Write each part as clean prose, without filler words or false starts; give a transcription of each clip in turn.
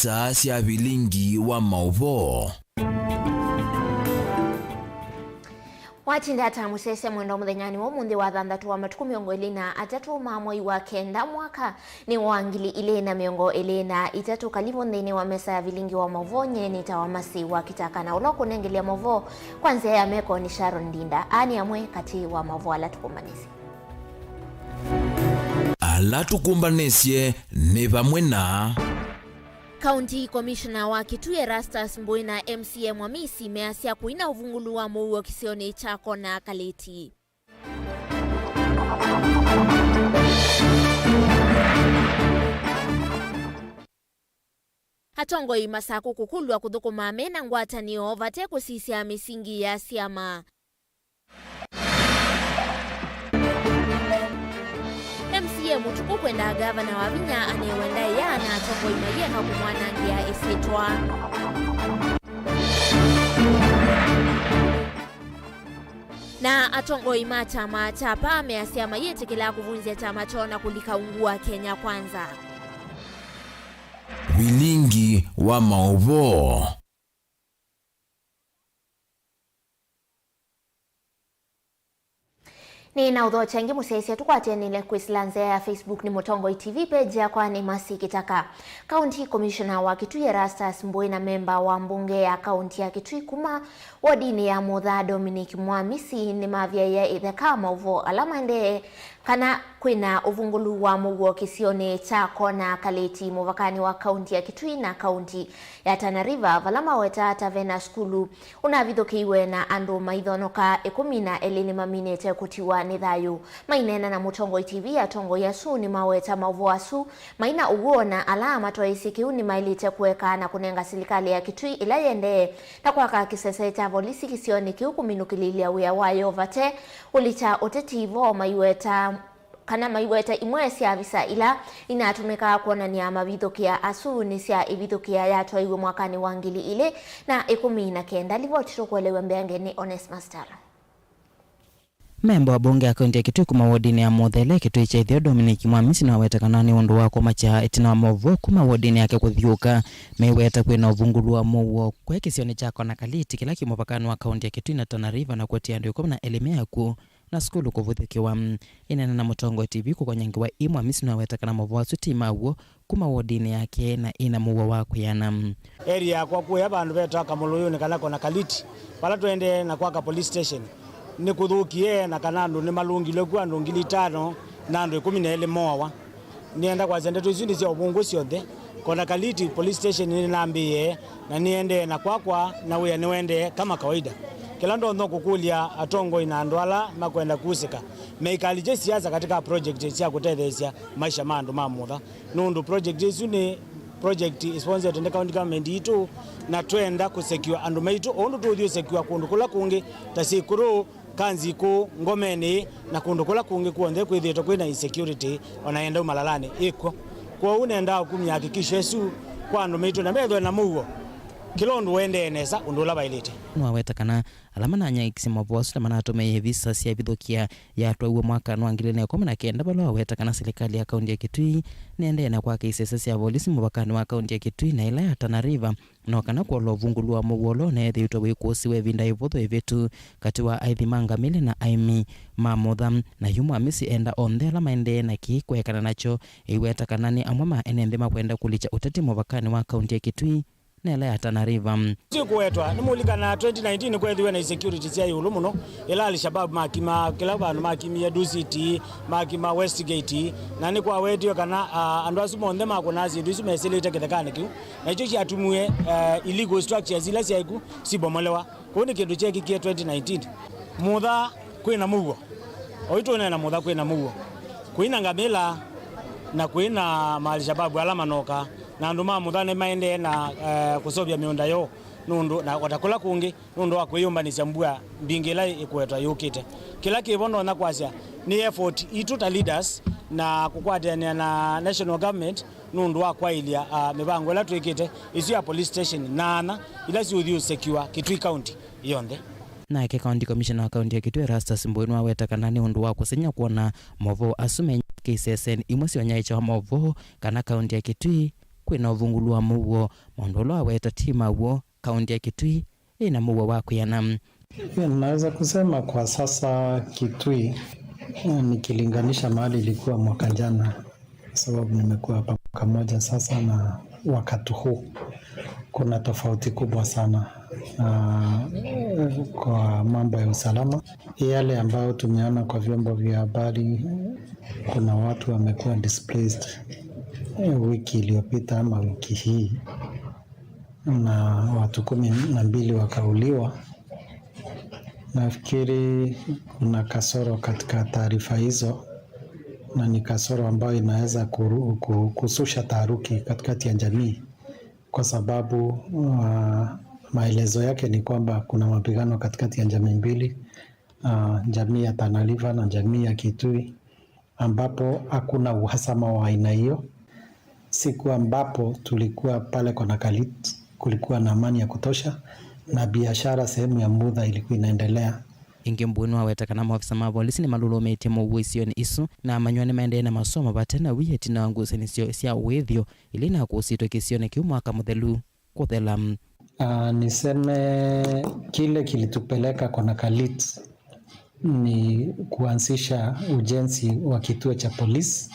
visa cia Vilingi wa Mauvoo. Watinda tamusese mwendo muthenyani wa mundi wa thanthatu wa matuku miongo ilina atatu ma mwai wa kenda mwaka ni wangili ilina miongo ilina itatu kalivo nthini wa mesa ya Vilingi wa Mauvoo nyeni tawamasi wa KITAKA na uloko nengelia Mauvoo kwanzia ya meko ni Sharon Dinda ani amwe kati wa Mauvoo alatukumbanisye ni vamwe na County Commissioner wa Kitui Erastus Mbui na MCA Mwamisi measia kuina uvungulu wa Mauvoo kisioni chako na Kaleti. Hatongo imasaku kukulwa kuthukuma mena ngwatanio vate kusisia misingi ya siama. MCA mutuku kwenda gavana wa Vinya anewenda ya na atongo imayeka kumwanangia isitwa. Na atongo ima chama chapa ameasia mayete kila kuvunzia chama chona kulikaungua Kenya kwanza. Vilingi wa Mauvoo. Ni na udho changi musesia tukwatenile kuislanze ya Facebook ni Mutongo TV page ya kwa ni masi KITAKA. County Commissioner wa Kitui Erastus Mbui na memba wa mbunge ya kaunti ya Kitui kuma wadini ya Mudha Dominic Mwamisi ni mavya ya itheka Mauvoo alama nde kana kwina uvungulu wa Mauvoo kisioni chako na Kaleti muvakani wa kaunti ya Kitui na kaunti ya Tana River valama weta tavena skulu unavithukiwe na andu maithonoka 12 maminete kutiwa ni thayu mainena na Mutongo TV atongo yasu ni maweta Mauvoo asu maina uguona alama twaisikiu ni mailite kuweka na kunenga serikali ya Kitui ila yende na kwaka kisese cha polisi kisioni kiu kuminukililia wia wayo vate ulicha otetivo maiweta kana maiweta imwe cia visa ila inatumika kuonania mavithukia asu ni cia ivithukia yatwaiwe mwakani wa ngili ile na 19 livotiro kuelewe mbeange ni Honest Master. Memba wa bunge ya kaunti ya Kitui kuma wodini ya Muthele Kitui cha Ithio Dominic Mwamisi na wetekanani undu wako macha etina wa Mauvoo kuma wodini yake kuthiuka meweta kwina uvungulu wa Mauvoo kwa kisioni chako na Kaleti kila kimupakani wa kaunti ya Kitui na Tana River na kuatia ndio kwa na elimia yaku na skulu kuvuthikiwa inena na Mutongo TV kukonyangiwa Mwamisi na wetekana Mauvoo asutima uo kuma wodini yake na ina Mauvoo wako yana area kwa kuya bandu betaka muluyuni kana kona Kaleti pala tuende na kwaka police station ni kuthukie na kanandu ni malungile kwa andu 5,000 na andu 12 mowa nienda kwa zende tuzindi cia ubungu ciothe kona Kaleti police station ni nambiye na niende na kwakwa na uya niwende kama kawaida kila ndo ndo kukulia atongo ina andu ala makwenda kusika meikalije siasa katika project cia kutethesia maisha mandu mamutha nundu project isu ni project sponsored in the county government itu na twenda kusecure andu maitu ondu tuthio secure kundu kula kungi tasikuru kanzi ku ngomeni na kundu kula kungi kuonde kwithito kwina insecurity onaenda umalalani iko kwa unenda kumyakikisha Yesu kwa andu maitu na metho na Mauvoo kilondu wende enesa undula bailite wetakana alama na nyaikisi Mauvoo asu manatume visa cia vithukia ya twaiwe mwaka wa 2019 balo wetakana serikali ya kaunti ya Kitui nende na kwa kisese cia polisi mubakani wa kaunti ya Kitui na ila ya Tana River no kana kwa lovungulu wa Mauvoo ne thito wikusiwe vinda ivotho evetu kati wa aithimanga mile na aimi mamutha na Mwamisi enda onde alama ende na kikwekana nacho iwetakana ni amwe enende makwenda kulicha uteti mubakani wa kaunti ya Kitui nela ya Tana River sikuwetwa nimulikana 2019 kwethiwe na insecurity cia yulu muno ila Al-Shabab makima kila bandu makimia Ducity makima Westgate na ni kwa wetio kana andu asu monthe makonazi ndisu meselete kithekane kiu na icho ciatumwe illegal structures ila ciaiku sibomolewa kuni kindu cheki kia 2019 mutha kwina Mauvoo oitone na mutha kwina Mauvoo kwina ngamila na kwina Al-Shabab ala manoka na andu mamutha maende na kusobya miunda yo nundu na watakula kungi nundu wa kwiyumbanisya mbua mbingila ikwetwa yukite kila kibono na kwasya ni effort itu ta leaders na kukwatania na national government nundu wa kwailia mibango ila twikite isu ya police station nana ila siuthi secure Kitui County yonde na ke county commissioner wa kaunti ya Kitui Erastus Mbui na wetakana ni undu wa kusenya kuona Mauvoo asume KSSN imwe cio nyaicha Mauvoo kana kaunti ya Kitui kwina uvungulu wa Mauvoo mondolo aweta tima wo kaunti ya Kitui ina Mauvoo wa kuyana. Naweza kusema kwa sasa Kitui nikilinganisha mahali ilikuwa mwaka jana, sababu nimekuwa hapa mwaka moja sasa, na wakati huu kuna tofauti kubwa sana kwa mambo ya usalama. Yale ambayo tumeona kwa vyombo vya habari, kuna watu wamekuwa displaced wiki iliyopita ama wiki hii, na watu 12 wakauliwa. Nafikiri kuna kasoro katika taarifa hizo, na ni kasoro ambayo inaweza kususha taharuki katikati ya jamii, kwa sababu maelezo yake ni kwamba kuna mapigano katikati ya jamii mbili, jamii ya Tana River na jamii ya Kitui, ambapo hakuna uhasama wa aina hiyo. Siku ambapo tulikuwa pale kwa Nakalit kulikuwa na amani ya kutosha, na biashara sehemu ya Mudha ilikuwa inaendelea. Ingi mbunu awetakana maofisa ma polisi ni malulumete Mauvoo isioni isu na manywane maende na masomo batena wiyeti na ngusanisio sia wethio ili na kusitwa kisione kiumwaka muthelu kuthela. Niseme kile kilitupeleka kwa Nakalit ni kuanzisha ujenzi wa kituo cha polisi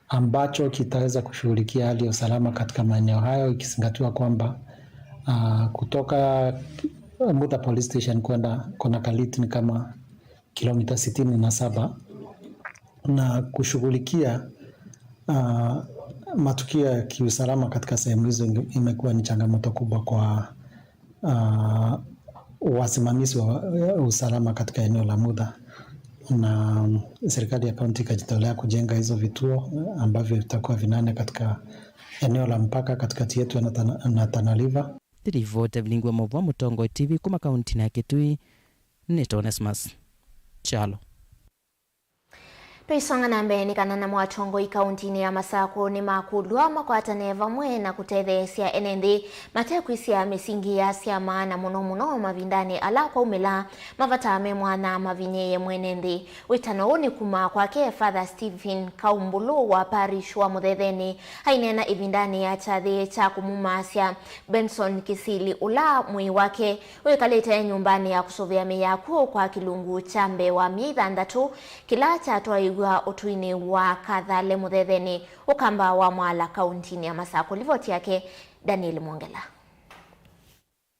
ambacho kitaweza kushughulikia hali ya usalama katika maeneo hayo, ikizingatiwa kwamba kutoka Mudha Police Station kwenda Nakalit ni kama kilomita 67, na kushughulikia matukio ya kiusalama katika sehemu hizo imekuwa ni changamoto kubwa kwa wasimamizi wa usalama katika eneo la Mudha, na serikali ya kaunti ikajitolea kujenga hizo vituo ambavyo vitakuwa 8 katika eneo la mpaka katikati yetu na Tana River. Ripoti Vilingi wa Mauvoo Mutongo TV kuma kaunti ya Kitui ni Onesmus Chalo. Tuisonga na mbeni kana mwatongo ikaunti ya Masako ni makulwa makwatane vamwe na kutethesia enendi matekwisia misingi ya sia maana muno mavindani ala kwa umila mavatame mwana mavinye mwenendi. Witano ni kuma kwake Father Stephen Kaumbulu wa parish wa Muthetheni hainena ivindani ya chadhi cha kumumasia Benson Kisili ula mwi wake wekalete nyumbani ya kusovia miyaku kwa kilungu chambe wa mithandatu kila chatwa wa utuini wa Kathale Muthetheni ukamba wa Mwala kaunti ya Masako. Livoti yake Daniel Mwongela.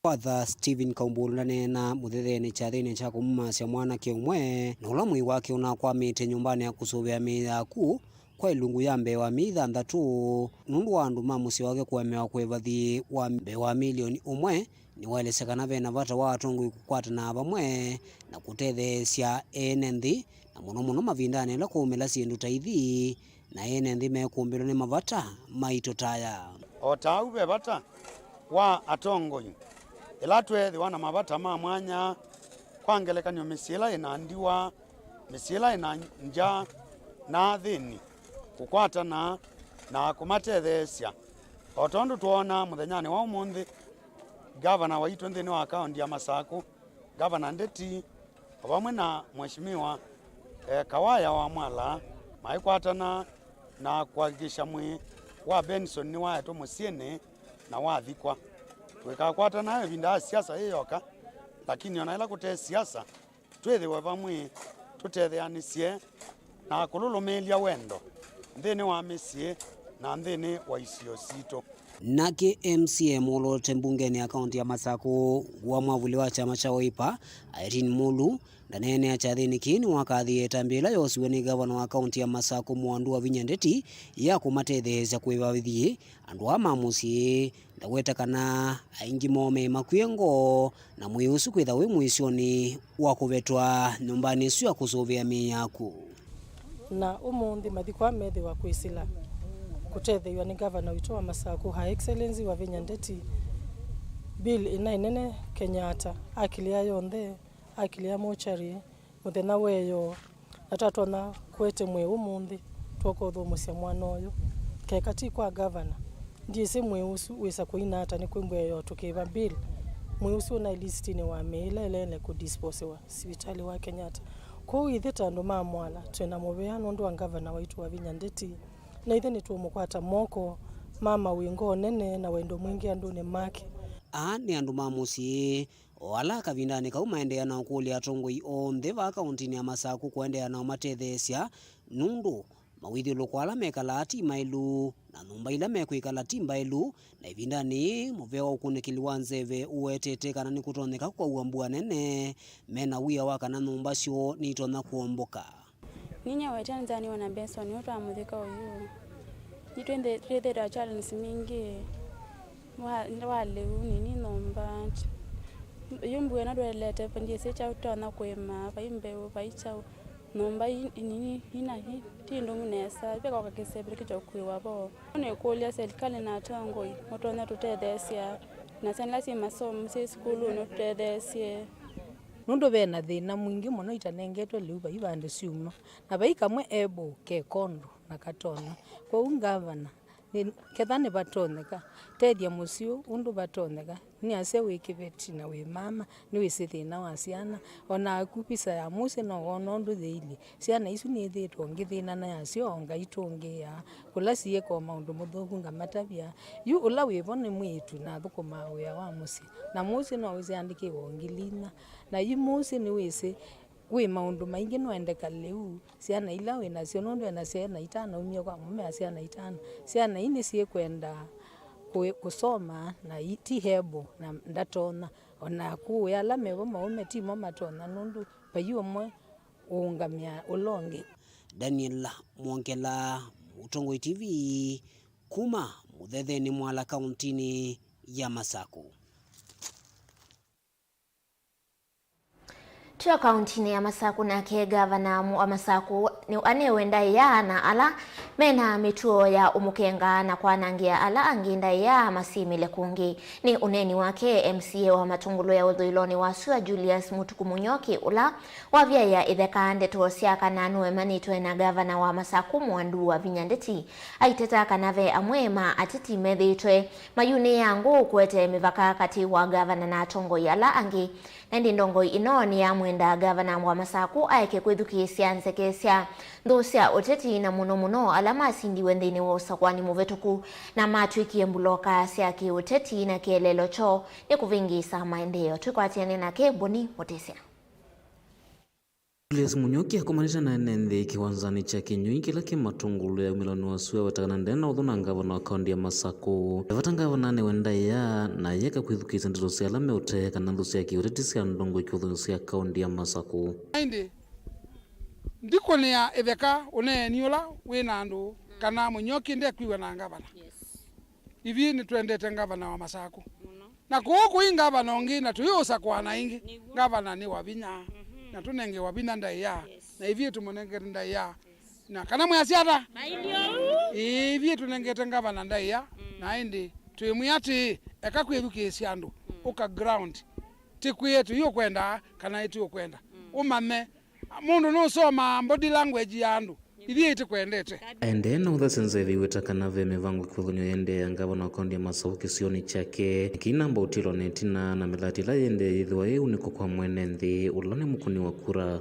Father Stephen Kaumbulu na Muthetheni chathini cha kumumasia mwana kiumwe na ula mwi wake unakwamite nyumbani ya kusovia miyaku kwa ilungu ya mbe wa mithandatu nundu wa andu mamusi wake kuemewa kwevathi wa mbe wa milioni umwe ni waelesekana vena vata wa atongo kukwatana vamwe na kutethesia enendi na muno mavindani la kuumila sindu taithi na enendi mekumbilo ni mavata maito taya otau be bata wa atongo ila twethi wana mavata ma mwanya kwangelekanyo misila inandiwa misila inanja na thini kukwatana na kumatethesia otondu tuona muthenyani wa umuthi gavana wa itu nthini wa kaunti ya Masako gavana Ndeti vamwe na mheshimiwa Kawaya wa Mwala maikwatana na kuhakikisha mwi wa Benson ni waetu musiene na wathikwa twikakwatana vinda siasa yoka, lakini onaila kute siasa twethiwe vamwe tutetheanisie na kululumilia wendo nthini wa misie na nthini wa isio sito. Nake MCM ulote mbungeni ya kaunti ya Masako wa mwavuli wa chama cha Wiper Irene Mulu ndanene ya chathini kini wakathieta mbila yosiwe ni gavana wa kaunti ya Masako Mwandu wa Vinyandeti ya kumatetheesya kwivavithie andu wa mamusi ndawetakana aingi mome makwengo na mwiusu kwitha wi mwisoni wa kuvetwa nyumbani isu ya kusovia miyaku na umundi mathikwa methi wa kwisila kutethewa ni gavana witu wa Masako High Excellency wa Vinyandeti Bill inainene Kenyatta akilia yonthe akilia mochari muthena weyo atatona kwete mwe umundi twokothomusia mwana uyu kekati kwa gavana ndise mweusu wisa kuinata ni kwembweyo tukiva bill mweusu na listini wa meila elele ku dispose wa hospitali wa Kenyatta ko itheta ndo ma Mwala twena mubeano ndo wa gavana waitu wa Vinyandeti na ithe ni tumukwata moko mama wingo nene na wendo mwingi andune make ni andu mamusi wala kavindani kaumaendea na kulia atongoi onthe va kauntini ya Masaku kuendea na matethesia nundu mawithilo kwala mekala ati mailu na numba ila mekwikala timbailu na ivindani muveo ukunikiliwa nzeve uwetete kana ni kutoneka kwa uambua nene mena wia waka na numba sio nitona kuomboka ninya watanzani wana Benson yoto amuthika uyu nitwende twethe challenge mingi wale nini nomba yumbu na dwelete pandie secha utona kwema paimbe paicha nomba nini ina hi tindo munesa beka kakesebere kichokwiwa bo ne kulia serikali na tongo motona tutethesia na senla si masomo si skulu no tutethesie nundo bena thina mwingi muno itanengetwe liuba ibande siumo na baikamwe ebo ke kondo na katona kwa ungavana kethane batoneka tedia musio undu batoneka ni ase wikibeti na we mama ni wisithi na wasiana ona akupisa ya muse no onondu theili siana isu ni thitwo ngithina na yasio onga itongia kula sie ko maundu muthoku ngamatabia yu ula wibone mwitu na thukuma ya wa musi na musi no wisi andike wongilina na yu musi ni wisi we maundu maingi no endeka leu siana ila we na cio nondu na siana itana umia kwa mume siana itana siana ini sie kwenda kusoma na iti hebo na ndatona ona kuya ala mebo maume timo matona nondu payu mwe ungamia ulonge Daniel Mwongela Utongoi TV kuma muthetheni mwala kauntini ya Masaku. Tua kauntini ya Masaku na ke gavana wa Masaku ni anewenda ya na ala mena mituo ya umukenga na kwanangia ala anginda ya masimile kungi ni uneni wake MCA wa Matungulo ya Udhuiloni wasua Julius Mutukumunyoki ula wavya ya ithekande tuosiaka na anuwe manitwe na gavana wa Masaku Mwandu wa Vinyandeti aiteta kanave amwema atiti methitwe mayuni yangu kwete mivaka kati wa gavana na atongo yala angi Nendi ndongo inoni ya mwenda gavana wa Masaku aike kwithukisia nsekesya ndosia oteti na muno alama sindi wendeni wa usakwani muvetuku na matwikie mbuloka siaki oteti na kielelo cho ni kuvingisa maendeleo tukwatiane na Boni Motesia. Julius Munyoki akomanisha na nende kiwanzani cha Kinyui kila Matungulo ya milano wasua watakana ndena udhuna ngavana wa kaundi ya Masaku yavata ngavana ne wenda ya na yeka kwithukisa ndirosi alame uteka na ndosi ya kiuretisi ya ndongo ikiudhunusi ya kaundi ya Masaku Ainde ndiko ni ya etheka une niola wina andu kana Munyoki ndi akwiwa na ngavana ivi ni twendete ngavana wa Masaku na kuku ingavana ongi na tuyosa kwa na ingi ngavana ni wabinya na tunenge wabina ndaya na hivi tumonenge ndaya na kana mwasiata hivi tunenge tengava ndaya na indi tuyemuyati ekakwethukiisia andu uka ground tikwetu yo kwenda kana itu kwenda umame mundu no soma body language ya andu ivi itikwendete ende na uthasenzevi wetakana ve mivango kuthunyo yende ya ngavana wa kaundi ya Masaku kisioni chake kinamba utilo netina na milati la yende ithwa uniko kwa mwene nthi ulane mukuni wa kura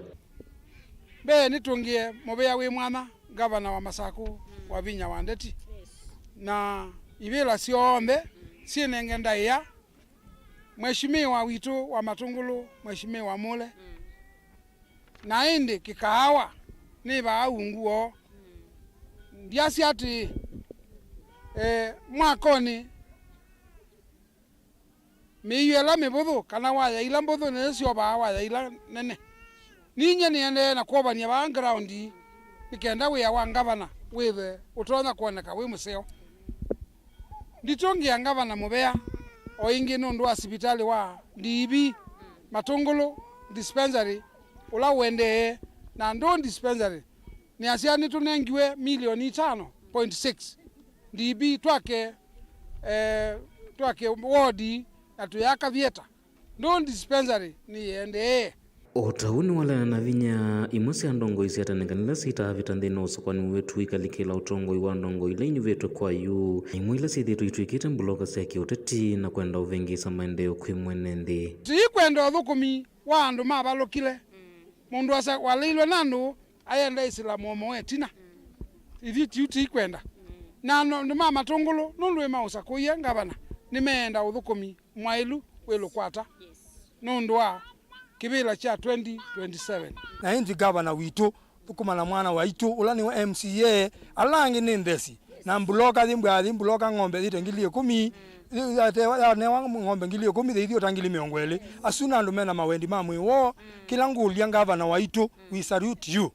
be nitungie mubea wi mwana gavana wa Masaku wa Vinya wa Ndeti na ivila siombe sinenge ndaya mheshimiwa witu wa Matungulu mheshimiwa Mule na indi kikahawa niba aunguo ndiasi ati mwakoni miyela mibuthu kana waya ila mbuthu nesio ba waya ila nene ninye niende na kwobania ba ground nikenda we wa ngavana withe utona kuoneka we museo nditongia ngavana mubea o ingi nundu wa hospitali wa ndibi Matungulu dispensary ula wende na ndo dispensary ni asiani tunengiwe milioni 5.6 ndibi twake wodi atuyaka vieta ndo dispensary ni ende Otauni wala na Vinya imusi ya ndongo isi atanenganila sita vitandino usokoni wetu ikalikila utongo iwa ndongo ila inyuvetu kwa yu imuila sithi tuituikite mbuloka siaki uteti na kwenda uvengisa maendeo kwi mwenendi kwenda uthukumi wa andu mabalukile mundu asa walilwe nandu ayenda Islamu omo wetina ithi tiuti kwenda na no mama tongolo nundu emausa kuya ngavana nimeenda uthukumi mwailu welu kwata nundu wa kibila cha 2027 na hindi gavana witu tukumana mwana waitu ulani wa MCA alangi nindesi na mbuloka mbuloka ng'ombe thite ngili 10 ne wa ng'ombe ngili 10 thithio tangili miongwele asuna ndu mena mawendi mamwe wo kila ngulia gavana waitu we salute you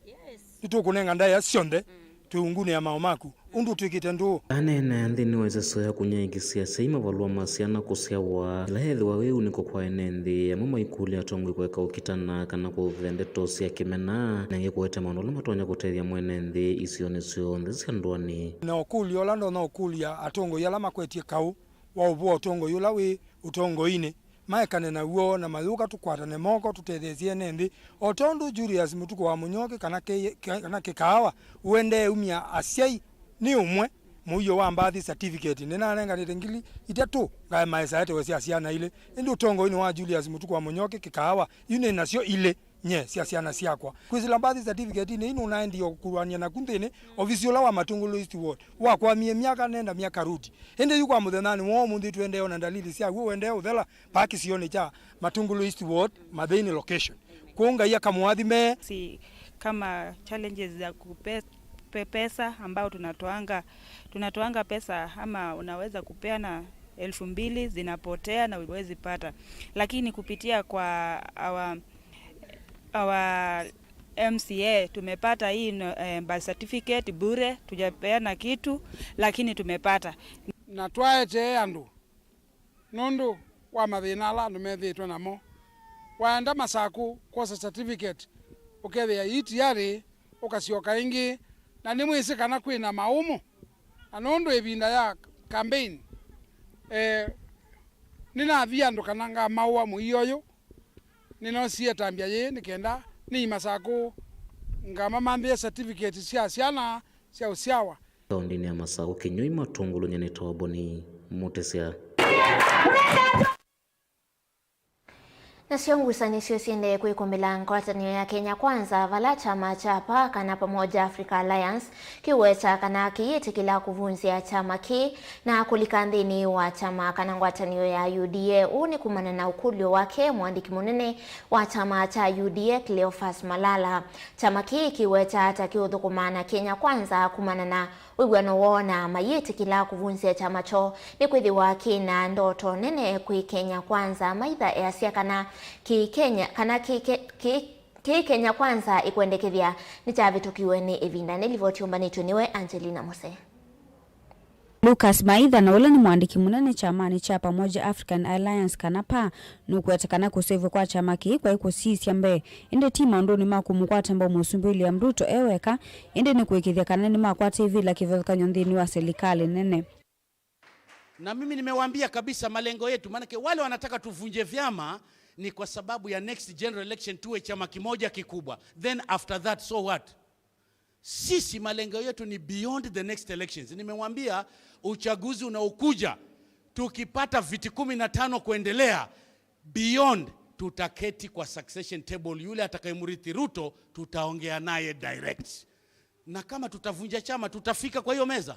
tukunenga ndaya cionthe tuungune ya maomaku undu twikite ndu anene nthini weza soya kunyaingisia seima valua masiana kusiawa lahethi wa weu niko kwa enenthi ya mama ikuli atongwe kweka ukitana kana kuthendeto cia kimena na ngikuete maundu la matonya kutethia mwenenthi icio nicio nthi cia ndwani na okuli olando na okulia atongo yala makwetie kau wa uvo otongo yula wi utongo-ini maekane na uo na mayuka tukwatane moko tutethesie nendi otondu Julius Mutuku wa Munyoki kana kikawa uende umia asiai ni umwe muyo wa mbathi certificate nina nenganite ngili itatu ngai maesa ete wesi asiana ile indi utongo-ini wa Julius Mutuku wa Munyoki kikawa yune nasio ile nye siasiana siakwa kwizila mbathi certificate ni inu naendi yokurwania na kunthini official wa Matungulu East Ward wa kwa miaka nenda miaka rudi ende yuko amuthenani wo munthi twende ona dalili cia wo wende uthela paki sioni cha Matungulu East Ward mathini location kuunga ya kamwathime si kama challenges za pesa ambao tunatoanga pesa ama unaweza kupeana 2,000 zinapotea na uwezi pata, lakini kupitia kwa our MCA tumepata hii birth certificate bure, tujapeana kitu lakini tumepata na twaete andu nundu wa mathina ala andu methitwe namo waenda masaku kosa certificate ukethia itiari ukasioka ingi na ni mwisi kana kwina maumu na nundu ibinda ya campaign nina thia andu kana nga maua muiyoyo nino sietambia ye nikenda ni masaku ngama mambia certificate cia ciana cia usiawa kaundini ya Masaku Kinyui Matungulu nyeneta waboni mutesia Nacio ngucanio ciende kwikumbila ngwatanio ya Kenya Kwanza vala chama cha PAK na Pamoja Africa Alliance kiweta kana kiitikila kuvunzia chama ki na kulika nthini wa chama kana ngwatanio ya UDA uni kumana na ukulio wake mwandiki munene wa chama cha UDA Cleophas Malala. Chama ki kiweta hata kiuthukumana Kenya Kwanza kumana na wigwano wona mayitikila kuvunzia chama cho ni kwithiwa kina ndoto nene kwi Kenya Kwanza maitha easia kana ki Kenya Kwanza ikwendekethia ni chavitukiwe ni ivinda nilivyotiumbanitwe niwe Angelina Mose. Lucas Maitha na ula ni mwandiki munene chamani cha Pamoja African Alliance kanapa nukwetekana kusevu kwa chama ki kwa ikusisi ambe inde tima ndoni makumukwata ambao Musumbi William Ruto eweka inde ni kuikithia kana ni makwata hivi la kivekanyo nthini wa serikali nene. Na mimi nimewaambia kabisa malengo yetu, manake wale wanataka tuvunje vyama ni kwa sababu ya next general election tuwe chama kimoja kikubwa, then after that so what? Sisi malengo yetu ni beyond the next elections. Nimemwambia uchaguzi unaokuja tukipata viti 15 kuendelea, beyond tutaketi kwa succession table, yule atakayemrithi Ruto tutaongea naye direct, na kama tutavunja chama tutafika kwa hiyo meza.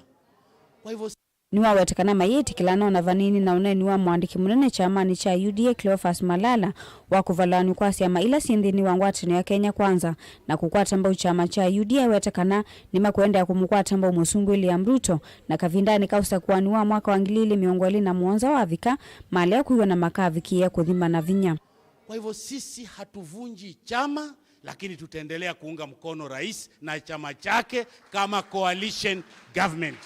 Kwa hivyo niwa wetekana mayeti kilano na vanini na uneni wa mwandiki munene chamani cha UDA Cleophas Malala wa kuvalani kwa siama ila sindhini wa ngwatini ya Kenya Kwanza na kukwata mbao chama cha UDA wetekana ni makuenda ya kumukwata mbao Musumbi William Ruto na kavindani kausa kuwani wa mwaka wangilili miongwali na muonza wa Avika mali ya kuiwa na makaviki ya kuthimba na vinya. Kwa hivyo sisi hatuvunji chama, lakini tutaendelea kuunga mkono rais na chama chake kama coalition government.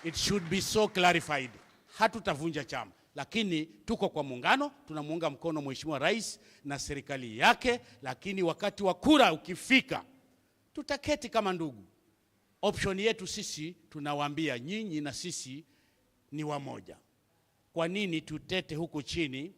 It should be so clarified. Hatutavunja chama, lakini tuko kwa muungano, tunamuunga mkono mheshimiwa rais na serikali yake, lakini wakati wa kura ukifika tutaketi kama ndugu. Option yetu sisi tunawaambia nyinyi na sisi ni wamoja. Kwa nini tutete huku chini?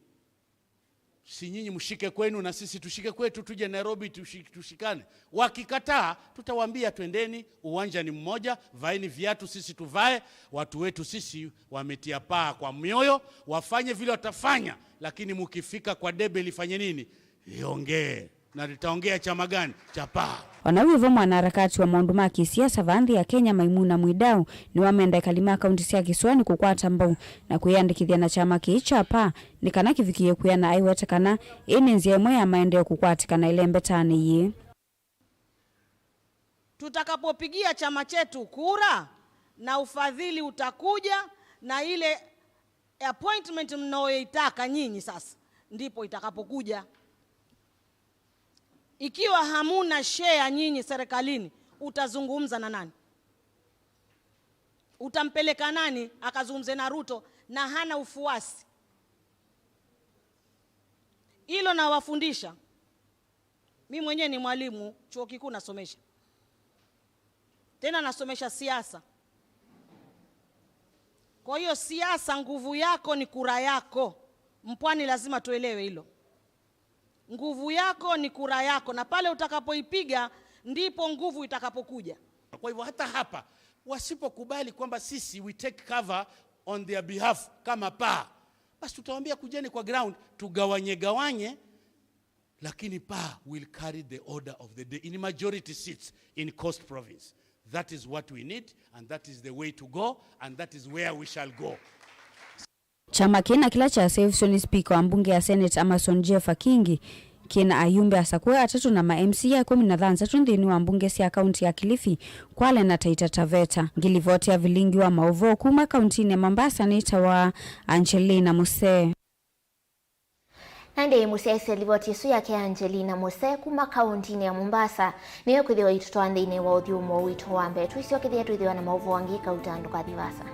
Si nyinyi mshike kwenu na sisi tushike kwetu, tuje Nairobi tushikane. Wakikataa tutawaambia twendeni, uwanja ni mmoja, vaeni viatu sisi tuvae, watu wetu sisi wametia paa kwa mioyo, wafanye vile watafanya, lakini mkifika kwa debe lifanye nini? Liongee. Na tutaongea chama gani? Cha PAA. Wanawiva mwanaharakati wa maundu ma kisiasa vanthi ya Kenya Maimuna Mwidau ni wamenda kalima kaunti cia Kisuani kukwata mbau na kuyandikithia na chama kicha PAA ni kana kivikie kuyana aiwetekana ini nzia imwe ya maendeleo kukwatikana ile mbetani yi. Tutakapopigia chama chetu kura na ufadhili utakuja na ile appointment mnaoitaka nyinyi sasa ndipo itakapokuja. Ikiwa hamuna share nyinyi serikalini, utazungumza na nani? Utampeleka nani akazungumze na Ruto na hana ufuasi? Hilo na wafundisha. Mimi mwenyewe ni mwalimu chuo kikuu nasomesha. Tena nasomesha siasa. Kwa hiyo siasa nguvu yako ni kura yako. Mpwani lazima tuelewe hilo. Nguvu yako ni kura yako na pale utakapoipiga ndipo nguvu itakapokuja. Kwa hivyo hata hapa wasipokubali kwamba sisi we take cover on their behalf kama PAA, basi tutawaambia kujeni kwa ground tugawanye, lakini PAA will carry the order of the day in majority seats in Coast Province. That is what we need and that is the way to go and that is where we shall go. Chama kina kila cha Sefson Speaker wa mbunge ya Senate Amason Jeffa Kingi kina ayumbe asakwe atatu na ma-MC ya 13 nthini wa mbunge cia kaunti ya Kilifi, Kwale na Taita Taveta. Ngilivote ya Vilingi wa Mauvoo kuma kaunti ya Mombasa ni tawa Angelina Muse. Nande Musese livoti su yake Angelina Muse kuma kaunti ya Mombasa niyo kwithiwa itutoa nthini wa uthiumo witu wa mbetu icio kithia twithiwa na Mauvoo angika utanduka thivasa.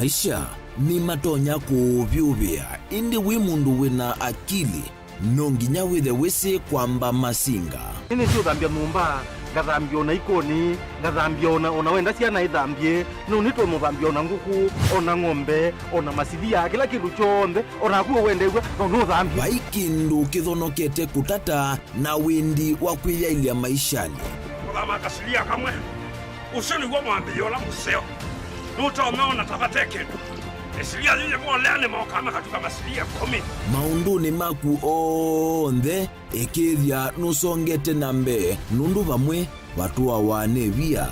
Maisha ni matonya kuvyuvia indi wi mundu wina akili nonginya withe wisi kwamba masinga. Nini sio thambia mumba ngathambia ona ikoni ngathambia ona wenda ciana ithambie no nitwe muthambia ona nguku ona ng'ombe ona masithia kila kindu chonthe ona kuo wende igwe no thambia Baikindu kithonokete kutata na windi wa kwiyailia maishani. Kama kasilia kamwe usoni gwa mwambio la museo nuto umeona tafateke esilia yeye mwalene mwakama katika masilia 10 maunduni maku onthe ekithia nusongete nambe nundu vamwe vatua wanevia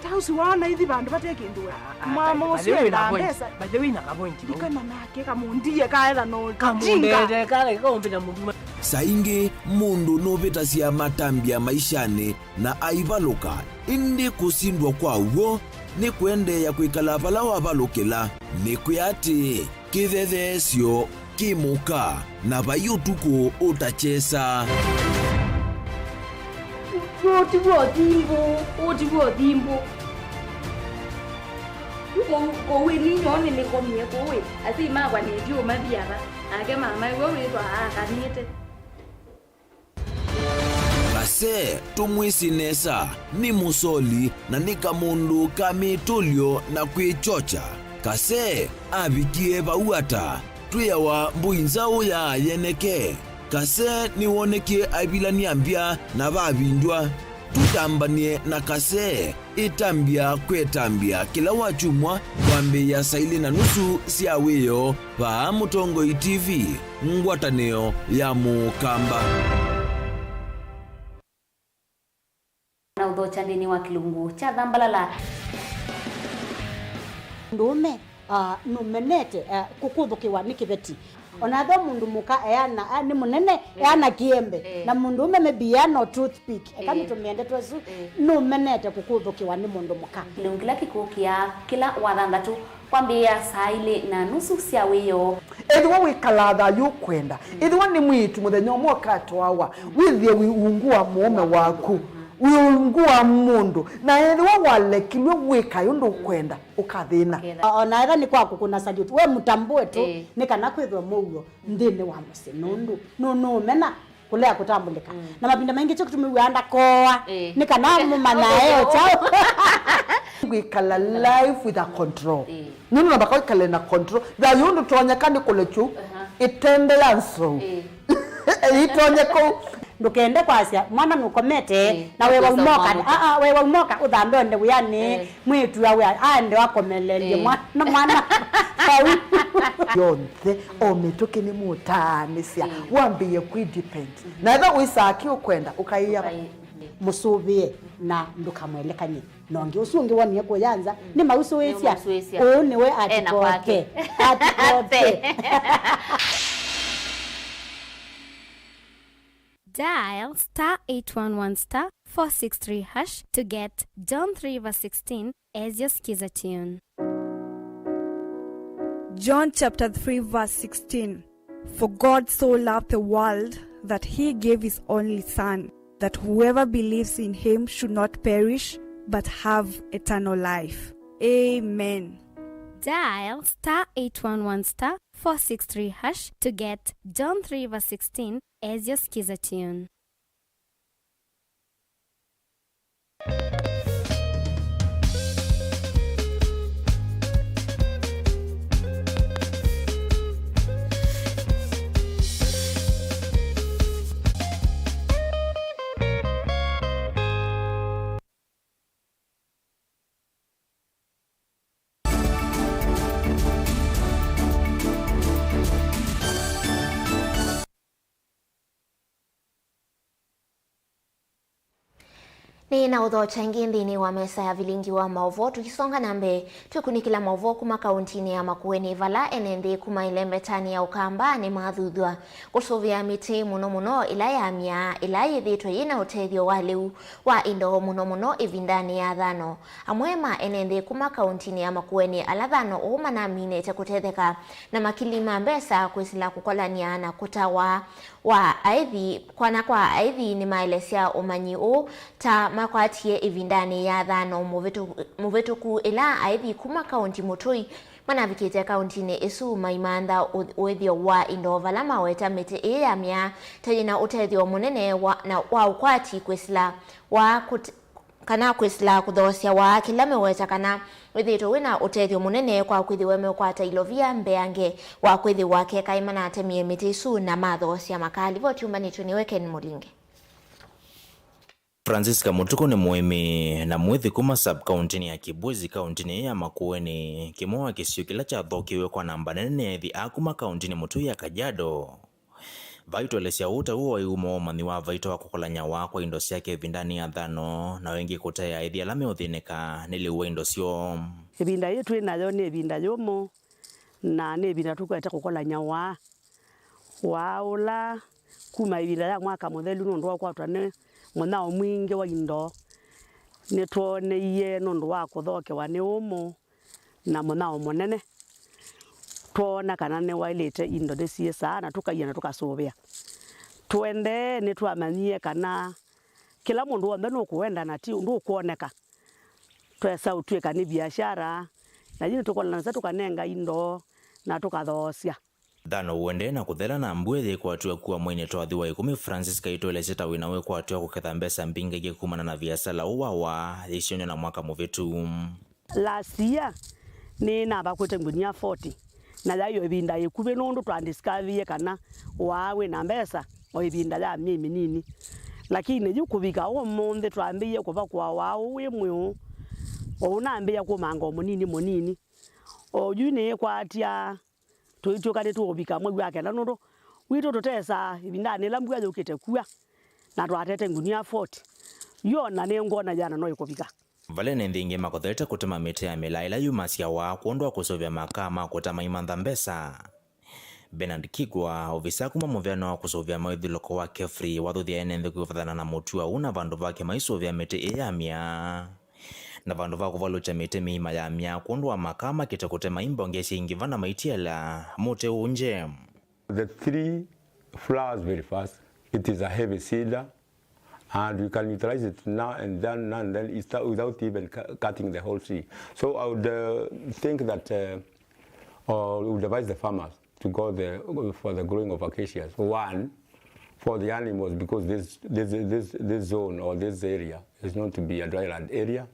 tausi wana hithi bandu batekindua mama usio na pesa baje wina ka point ikana nake kamundie kaela no kamundete kale kombina mundu saingi mundu novita cia matambia maishani na aivaluka indi kusindwa kwa uo ni kwende ya kwikala vala wavalukila ni kuyati kithethesyo kimuka na vayutuku utachesa otivuo thimbo kowe ninyone nikomie kowe ati magwa ndio mathiara ake mama iwe witwa akanite Kase tumwisinesa ni musoli na ni kamundu kamitulio na kwichocha. Kase avikie vauata tuyawa mbuinzao ya yeneke. Kase ni woneke avilania mbia na vavindwa. Tutambanie na kase itambia kwetambia kila wachumwa wambe ya saili na nusu siaweyo pa Mutongo TV ngwataneo ya Mukamba. Na udhocha ndini wa kilungu cha Dhambalala ndume numenete kukuthukiwa ni kiveti onatho mundu muka eana ni munene eana kiembe na mundu ume mebiano toothpick kama tumiende twesu numenete kukuthukiwa ni mundu muka kilungila kikukia kila wathanthatu kwambia saa 2:30 cia wiyo Edwa wikalatha yukwenda edwa ni mwitu muthenya umwe katwawa withie wiungua mume waku wiungua mundu na edwa walekilwe wika yundu kwenda ukathina ona era ni kwaku kuna salute we mutambue tu ni kana kwithwa mugo ndini wa musinundu no mena kulea kutambulika na mapinda mengi cyo kutumiwanda koa ni kana mumanayo chao wikala life with a control nunu na bakao kale na control da yundu tonya kandi kulechu itende yanso itonye ko ndukende kwasya mwana nukomete na wewe umoka wewe umoka uthambe onde uyani mwitu awe ande wakomelelie mwana yonthe ometoke ni mutanisia wambie kwidepend na tha uisaki ukwenda ukaiya musubie na ndukamwelekanye nongi usungi woni yako yanza ni mausu wesia oni we atikote Dial *811*463# to get John 3:16 as your skiza tune. John chapter 3 verse 16. For God so loved the world that he gave his only son, that whoever believes in him should not perish but have eternal life. Amen. Dial *811*463# to get John 3:16 as your skiza tune. Ni na udho changi ndini wa mesa ya Vilingi wa Mauvoo tukisonga nambe tukunikila Mauvoo kuma kauntini ya Makueni vala enende kuma ilembe tani ya Ukamba ni mathudhwa kusuvia miti muno ila ya mia ila yithitwe yina utethio wa liu wa indo muno ivindani ya thano amwema enende kuma kauntini ya Makueni ala thano uma na minete kutetheka na makilima mbesa kwisila kukolania na kutawa wa aithi kwa aithi ni maelesia umanyi u ta makwatie ivindani ya thano muvetuku ila aithi kuma kaunti mutui manavikite kauntini isu maimanda uethio wa indo vala maweta miti ya mia tajina utethio munene wa ukwati kwisila kana kwisila kuthosia wa kila meweta kana withito wina utethio munene kwa kwithiwe mekwata ilovia mbeange wa kwithi wake kaimana atemie miti isu na mathosia makali voti umanitu ni Weken Mulinge. Francisca Mutuko ni muimi na mwithi kuma sub-countini ya Kibwezi kauntini ya Makueni kimoa kisio kila cha thokiwe kwa namba nene thi akuma kauntini mutu ya Kajiado. Vaito lesia uta uwa iumo mani wa vaito wa kukolanya wakwa indo siake vindani ya thano na wengi kutea ithi alame uthineka nili uwe indo sio. Ibinda yetu inayo ni ibinda yomo na ni ibinda tukwete kukolanya waula kuma ibinda ya mwaka muthelu nundu wa kwatwane mwana mwingi wa indo nitwone iye nundu wa kuthokewa ni umu na mwana munene twona kana ne wailete indo desie sana tukaiya na tukasubia twende ni twamanyie kana kila mundu wothe no kuenda na ti ndu kuoneka twesa utweka ni biashara na yini tukolana tukanenga indo na tukathosia Dhano uende na kuthela na mbwethe kwa tuwa kuwa mwene toathi wa 10 Francisca itoele seta winawe kwa tuwa kuketha mbesa mbinga ikikumana na viasala uwawa isionyo na mwaka muvitu. Last year ni naba kwete ngunia 40 na yayo ibinda yekube nundu twandiscavie kana wawe na mbesa o ibinda ya mimi nini lakini yukubika o monde twambie kuba kwa wao wemwe o unambia ko mango munini o yune kwatia tuitukane tuobika mwe gwake na nundu wito tutesa ibindani lambwa yokete kuya na twatete ngunia 40 yona ne ngona jana no ikubika Valene ndinge makothete kutema mete ya milaila yumasia wa kuondwa kusovya makama kutama imantha mbesa. Bernard Kigwa ovisa kuma muvyano wa kusovya maithiloko wa Kefri wathuthia enenthe kufathana na mutua una vandu vake maisovya mete ya mia na vandu va kuvalucha mete miima ya mia kuondwa makama kita kutema imbongesi ingivana maitiela mute unje. The tree flowers very fast. It is a heavy cedar. And we can utilize it now and then without even cutting the whole tree. So I would think that we would advise the farmers to go for the growing of acacias. One, for the animals, because this zone or this area is known to be a dryland area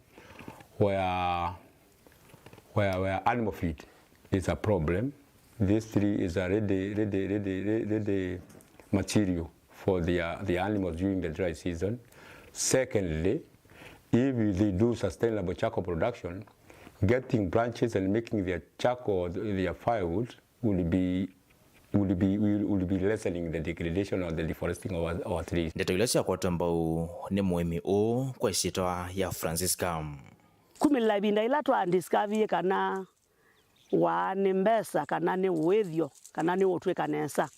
where animal feed is a problem. This tree is a ready material for the animals during the dry season. Secondly, if they do sustainable charcoal production, getting branches and making their charcoal, their firewood, will be lessening the degradation or the deforesting of our trees. Ndeto ile cia kwata mbau ni muimi u kwa isitwa ya Francisca. Kumila binda ila twandiscavie kana wa ni mbesa kana ni withio kana ni utwe kanesa.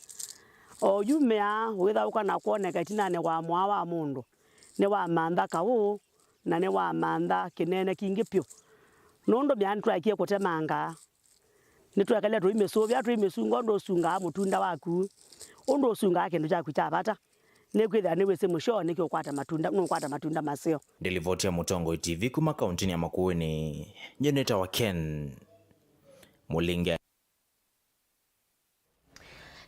O yumea witha ukana kuoneka itinane wa mwa wa mundu ni wa mantha kawu na ni wa mantha kinene kingi pyo. Nondo bya twakie kutemanga nitwekele tuimesuvya tuimesunga ndo sunga mutunda waku ondo sunga kindu cha kutabata nekwitha ni wese mushoni kyo kwata matunda masio. Ndilivotia Mutongo TV kuma kauntini ya Makueni, Nyeneta wa Ken Mulinge.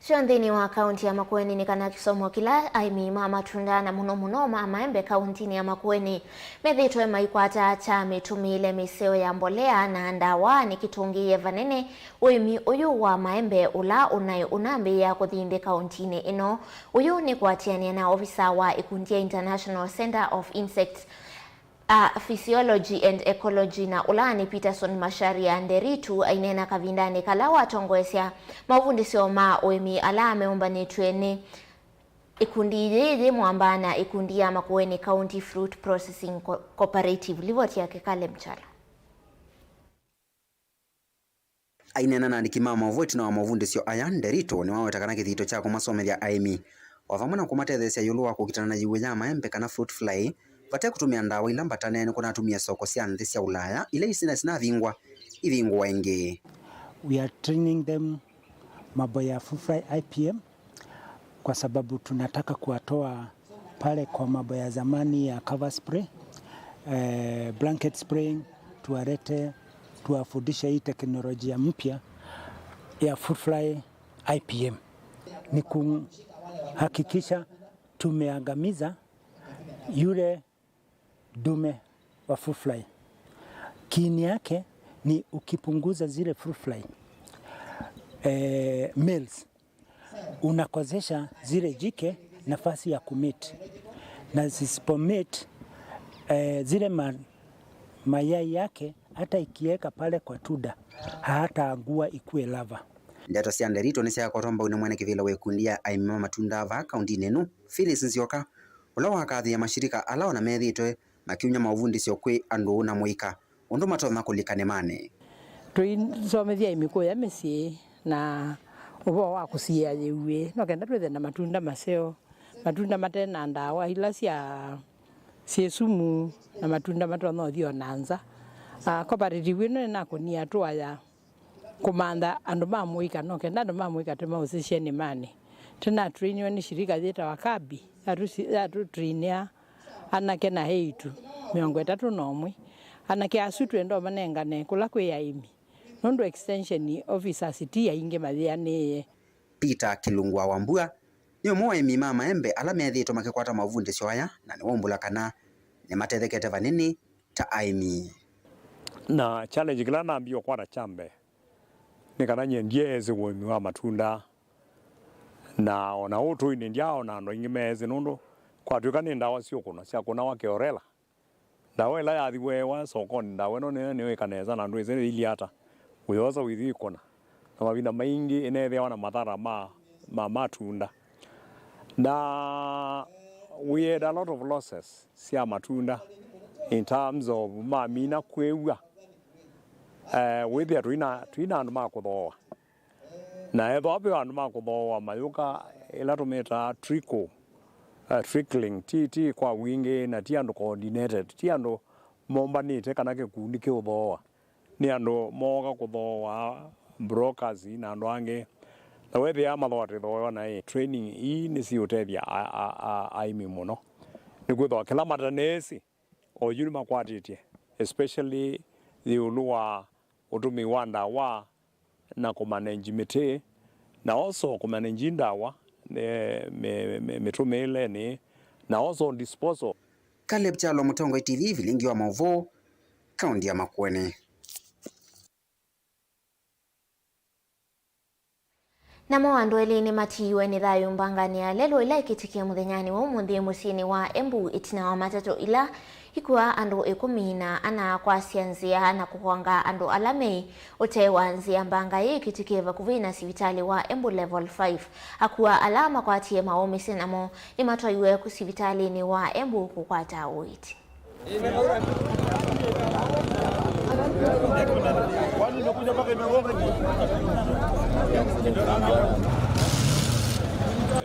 Shonthini wa kaunti ya Makueni ni kana kisomo kila aimima matunda na muno maembe kauntini ya Makueni methitwe maikwata cha mitumile miseo ya mbolea na ndawa ni kitungie vanene uimi uyu wa maembe ula unambi ya kuthimbi kauntini ino. Uyu ni kuatiania na ofisa wa ikundia International Center of Insect Physiology and Ecology na ulani Peterson Masharia Nderitu ainena kavindani kalawa tongoesya mavundisyo ma uimi ala ameumbanitwe ni ikundi yeye mwambana ikundi ya Makueni County Fruit Processing Cooperative. Livoti yake Kale Mchala. Ainena na ndikima Mauvoo na mavundisyo aya Nderitu ni wawetakana kithito cha kumasomethya aimi wavamuna kumatethesya yulu wa kukitana na yiwe ya maembe kana fruit fly vate kutumia ndawa ila mbatanene kuna tumia soko cia nthi cia Ulaya ile isina ivingwa ingi. We are training them mambo ya fruit fly IPM kwa sababu tunataka kuwatoa pale kwa mambo ya zamani ya cover spray, blanket spraying, tuwafundisha hii teknolojia mpya ya fruit fly IPM. Ni kuhakikisha tumeangamiza yule dume wa fruit fly. Kiini yake ni ukipunguza zile fruit fly males, unakozesha zile jike nafasi ya kumate, na zisipomate zile mayai yake hata ikieka pale kwa tuda hataangua ikue lava. Ndeto cia Nderitu ni cia kotomba une mwene kivila wekundia aimima matunda va kaunti nenu Phyllis Nzioka ula wakathia mashirika ala ona methitwe makiunya mauvundisyo kwi andu na muika undu matona kulikane mane. Tuisomethia imiko ya mesi na ubo wa kusia yewe no kenda twethe na matunda maseo, matunda matena ndawa ila cia sumu na matunda matona thio nanza cooperative ino na kunia twaya kumanda andu mamuika no kenda andu mamuika tema usisheni mane tena trainio ni shirika zeta wakabi atu trainia anake na heitu 31 anake asutwe ndo manengane kula kwe yaimi nondo extension officer city ya inge mathia ni Peter Kilungwa Wambua ni umwe mima maembe ala methitwe makikwata mavundisyo aya na ni wombula kana ni matethekete vanini ta aimi na challenge kila na mbio kwa chambe ni kana nyendie ezi wa matunda na ona utu ini ndiao na ndo ingimezi nundo kwa tukani ndawa sio kuna cia kuna wakeorela ndawa ila ya thiwewa sokoni ndawa no ni wekaneza na ndu ise ili hata uyoza withi kuna na mabinda maingi inethia na madhara ma matunda na we had a lot of losses cia matunda in terms of mamina kwewa withia tuina andu makuthoa na etho ape andu makuthoa mayuka ila tumeta trickling ti kwa wingi na ti andu coordinated ti andu mombanite kana gikundi kiuthoa ni andu moga kuthoa brokers na andu ange na wethia mathoa thoa na training hii ni ciutethia aimi muno ni kwithoa kila matanesi o yuni makwatitie especially the ulua utumi wa ndawa na kumanage miti na also kumanage ndawa mitumile ni na also disposal. Caleb Chalo, Mutongo TV, Vilingi wa Mauvoo, kaunti ya Makueni. Namo andu eli ni matiwe ni thayu mbangania lelo ila ikitikia muthenyani wa umuthi musini wa Embu itina wa matatu ila ikuwa andu 14 kwa sianzia na kuhwanga andu alame utewa nzia mbanga ikitikia vakuvina sivitali wa Embu level 5 akuwa alama kwa tie maomi sinamo ni matoiwe kusivitali ni wa Embu kukwata uiti.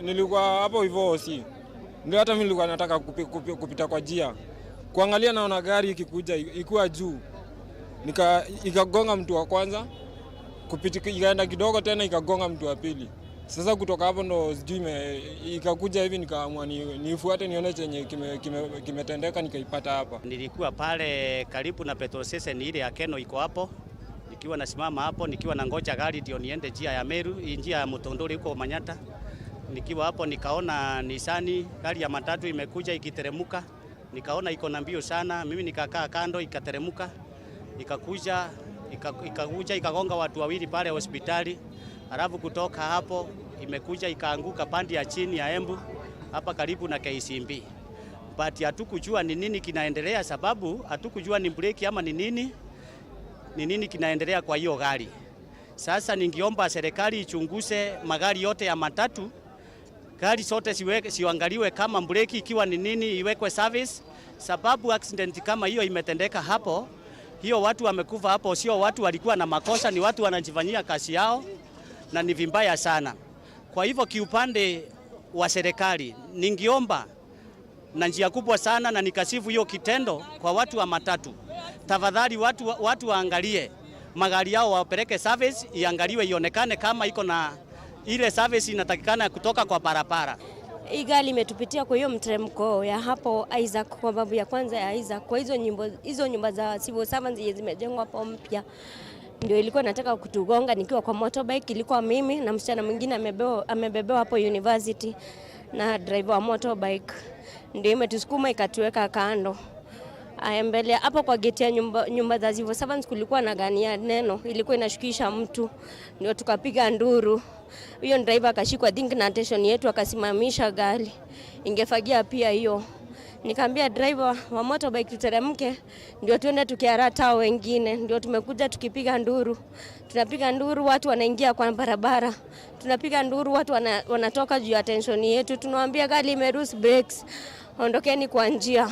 Nilikuwa hapo hivyo si. Ndio hata mimi nilikuwa nataka kupita kwa njia. Kuangalia naona gari ikikuja ikuwa juu. Ikagonga mtu wa kwanza. Kupita ikaenda kidogo tena ikagonga mtu wa pili. Sasa kutoka hapo ndo sijui ikakuja hivi nikaamua nifuate nione chenye kimetendeka nikaipata hapa. Nilikuwa pale karibu na petrol station ile ya Keno iko hapo. Nikiwa nasimama hapo nikiwa na ngoja gari ndio niende njia ya Meru, njia ya Mutondori huko Manyata. Nikiwa hapo nikaona Nisani gari ya matatu imekuja ikiteremuka. Nikaona iko na mbio sana, mimi nikakaa kando ikateremuka. Ikakuja ikagonga watu wawili pale hospitali. Alafu kutoka hapo imekuja ikaanguka pande ya chini ya Embu hapa karibu na KCB. But hatukujua ni nini kinaendelea, sababu hatukujua ni breki ama ni nini kinaendelea kwa hiyo gari. Sasa ningeomba serikali ichunguze magari yote ya matatu. Gari zote siangaliwe kama breki ikiwa ni nini iwekwe service, sababu accident kama hiyo imetendeka hapo. Hiyo watu wamekufa hapo, sio watu walikuwa na makosa, ni watu wanajifanyia kazi yao na ni vimbaya sana. Kwa hivyo kiupande wa serikali ningeomba na njia kubwa sana na nikasifu hiyo kitendo kwa watu wa matatu. Tafadhali watu waangalie magari yao wapeleke service, iangaliwe ionekane kama iko na ile service inatakikana kutoka kwa barabara. Hii gari imetupitia kwa hiyo mteremko ya hapo Isaac, kwa babu ya kwanza ya Isaac, kwa hizo nyumba za civil servants zimejengwa hapo mpya. Ndio ilikuwa nataka kutugonga nikiwa kwa motorbike, ilikuwa mimi na msichana mwingine amebebewa hapo university na driver wa motorbike. Ndio imetusukuma ikatuweka kando. Mbele hapo kwa gate ya nyumba za civil servants kulikuwa na gani ya neno ilikuwa inashukisha mtu, ndio tukapiga nduru. Huyo driver akashikwa think na attention yetu akasimamisha gari, ingefagia pia hiyo. Nikamwambia driver wa motorbike tuteremke ndio tuende tukiarata wengine, ndio tumekuja tukipiga nduru. Tunapiga nduru watu wanaingia kwa barabara, tunapiga nduru watu wanatoka juu ya attention yetu, tunawaambia gari imeruse brakes, ondokeni kwa njia.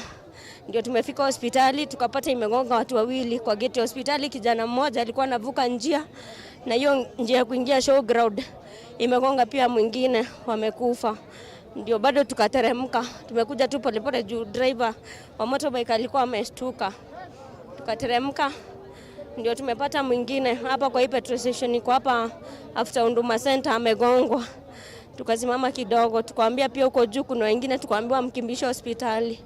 Ndio tumefika hospitali tukapata imegonga watu wawili kwa gate hospitali. Kijana mmoja alikuwa anavuka njia na hiyo njia kuingia showground imegonga pia mwingine, wamekufa. Ndio bado tukateremka, tumekuja tu polepole juu driver wa motorbike alikuwa ameshtuka. Tukateremka ndio tumepata mwingine hapa kwa hii petrol station iko hapa after Huduma Center amegongwa. Tukasimama kidogo tukamwambia pia uko juu kuna wengine, tukaambiwa mkimbishe hospitali.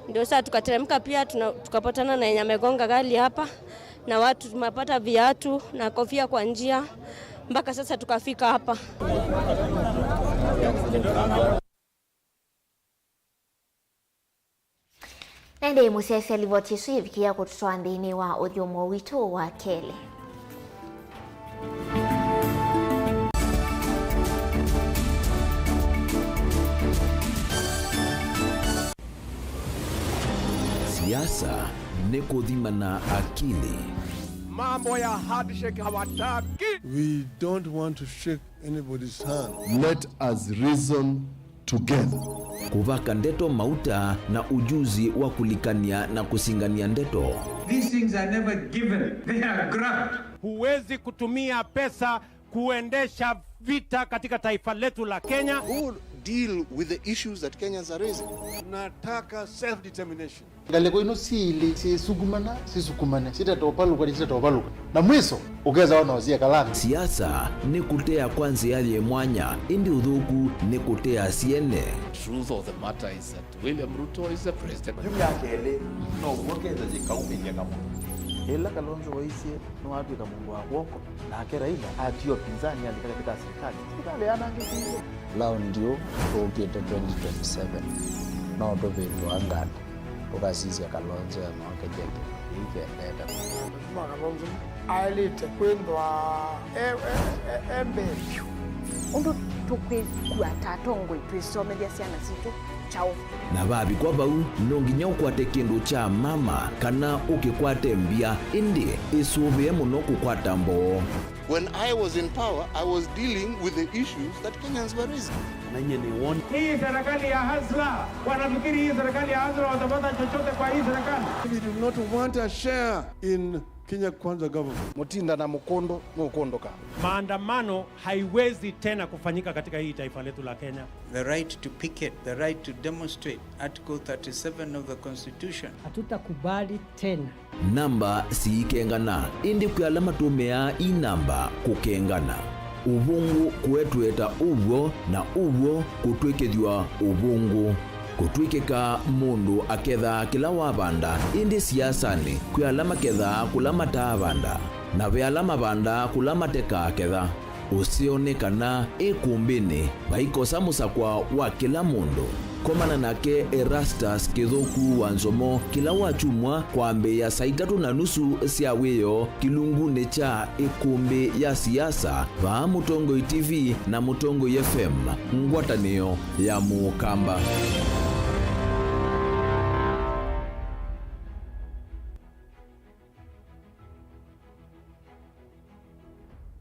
Ndio sasa tukateremka pia tukapatana na yenye amegonga gari hapa na watu tumepata viatu na kofia kwa njia mpaka sasa tukafika hapa. Nende musese alivyotisu ivikia kututoa ndini wa udhumo wito wa kele. Siasa ni kuthimana akili. Mambo ya handshake hawataki. We don't want to shake anybody's hand. Let us reason together. Kuvaka ndeto mauta na ujuzi wa kulikania na kusingania ndeto. These things are never given, they are grabbed. Huwezi kutumia pesa kuendesha vita katika taifa letu la Kenya. Who deal with the issues that Kenyans are raising? Nataka self-determination. Galeko ino sili sisukumane sitatopaluka na mwiso ukeza wana wazia kalami. Siasa ni kutea kwanza yale mwanya indi udhuku ni kutea siene. Truth of the matter is that William Ruto is the president. Yumyakele no wokeza jikaumilia kama ela Kalonzo waisie no watu kama Mungu wako na akera ila atio pinzani alikata katika serikali anangekizo lao ndio tuokiete 2027 no ndo angana ukasisi Kalonzo ya mwaka jeke ikendeta Kalonzo alite kwendwa embe undu tukwigua tatongo itwisomeria ciana citu chao na babi kwa bau nonginya ukwate kindu cha mama kana ukikwate mbia indi isubie muno kukwata mbo. When I was in power, I was dealing with the issues that Kenyans were raising. Hii serikali ya Hasla, wanafikiri hii serikali ya Hasla watapata chochote kwa hii serikali? We do not want a share in Kenya Kwanza government. Mutinda na Mukondo, Mukondoka. Maandamano haiwezi tena kufanyika katika hii taifa letu la Kenya. The right to picket, the right to demonstrate, Article 37 of the Constitution. Hatutakubali tena. Namba si ikengana, indi kuyalama tumea inamba kukengana. Ubungu kuetweta ubwo na ubwo kutwikethwa ubungu. Kutwikeka mundu aketha kila wabanda indi siasani kuyalama ketha kulama tabanda na vyalama banda kulama teka aketha usionekana ikumbini baikosa musakwa wa kila mundu. Komana nake Erastus Kithuku Wanzomo kila wachumwa kwambe ya saa 3:30 cia wiyo kilungune cha ikumbi ya siasa va Mutongo TV na Mutongo FM ngwatanio ya Mukamba.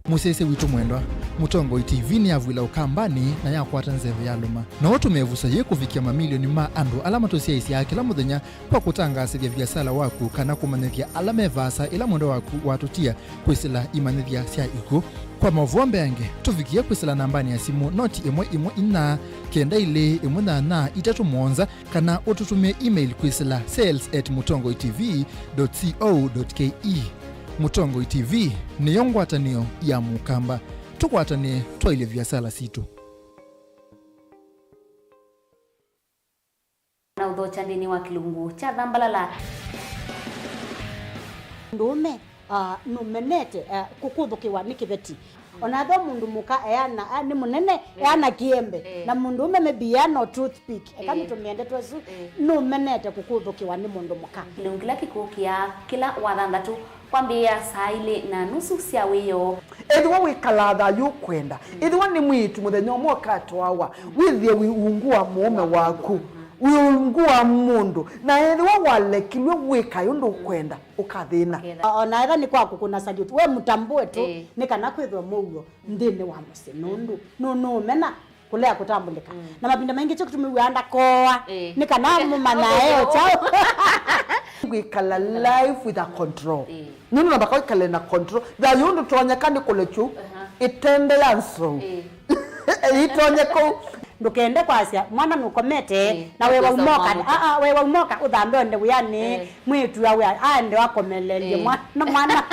Musese witu mwendwa Mutongo TV ni avwila ukambani na yakwata nzeve ya luma na watu mevusa ye kufikia mamilioni ma andu alama tosia isi ya kila muthenya kwa kutangasithia biasala waku kana kumanithia alama evasa ila mwendo waku watutia kwisila imanithia sia iku kwa Mauvoo mbenge tufikie kwisila nambani ya simu noti 114 kenda ile 18 kana ututumie email kwisila sales@mutongotv.co.ke. Mutongo TV ni yongwatanio ya Mukamba. Tukwatane twaile vyasala situ. Na udhocha ndini wa kilungu cha dhambalala. Ndume numenete kukuthukiwa ni kiveti. Onatho mundu muka eana ni munene eana kiembe na mundu umemebia no toothpick kama tumiende twesu numenete kukuthukiwa ni mundu muka. Kilungila kikukia kila wathandatu kwambia saa 4:30 cia wiyo. Edwa wikalatha yukwenda. Edwa ni mwitu muthenya mwakato wawa. Withie wiungua mume waku. Wiungua mundu. Na edwa walekilwe wika yundu kwenda ukathina. Ona etha ni kwaku kuna salute. We mutambue tu ni kana kwithwa Mauvoo ndini wa musi nundu. No mena kulea kutambulika. Na mapinda mengi cyo kutumiwanda koa. Ni kana mumana eo chao. Wikala life with a control. Nunu nabaka wikala na control. Da yundu tuonyekani kulechu. Itende yanso. Itonyeko. Ndukende kwasia mwana nukomete na wewe umoka. Wewe umoka uthambe onde wiyani mwitu ya wya ande wakomelelie mwana.